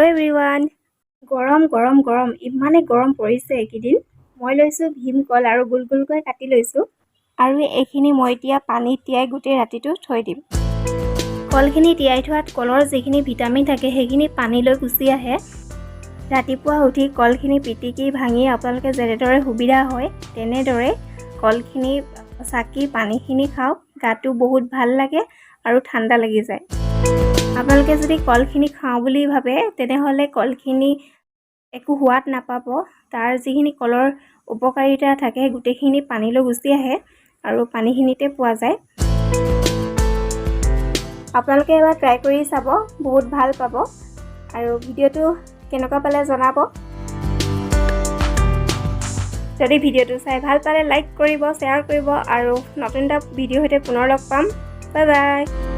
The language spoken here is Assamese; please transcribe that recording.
হেল্ল' এভৰিৱান গৰম ইমানে গৰম পৰিছে এইকেইদিন মই লৈছোঁ ভীমকল আৰু গুলগুলকৈ কাটি লৈছোঁ আৰু এইখিনি মই এতিয়া পানীত তিয়াই গোটেই ৰাতিটো থৈ দিম কলখিনি তিয়াই থোৱাত কলৰ যিখিনি ভিটামিন থাকে সেইখিনি পানীলৈ গুচি আহে ৰাতিপুৱা উঠি কলখিনি পিটিকি ভাঙি আপোনালোকে যেনেদৰে সুবিধা হয় তেনেদৰে কলখিনি চাকি পানীখিনি খাওক গাটো বহুত ভাল লাগে আৰু ঠাণ্ডা লাগি যায় আপোনালোকে যদি কলখিনি খাওঁ বুলি ভাবে তেনেহলে কলখিনি একো সোৱাদ নাপাব তাৰ যিখিনি কলৰ উপকাৰিতা থাকে গোটেইখিনি পানীলৈ গুচি আহে আৰু পানীখিনিতে পোৱা যায় আপোনালোকে এবাৰ ট্ৰাই কৰি চাব বহুত ভাল পাব আৰু ভিডিওটো কেনেকুৱা পালে জনাব যদি ভিডিওটো চাই ভাল পালে লাইক কৰিব শ্বেয়াৰ কৰিব আৰু নতুন এটা ভিডিও সৈতে পুনৰ লগ পাম বাই বাই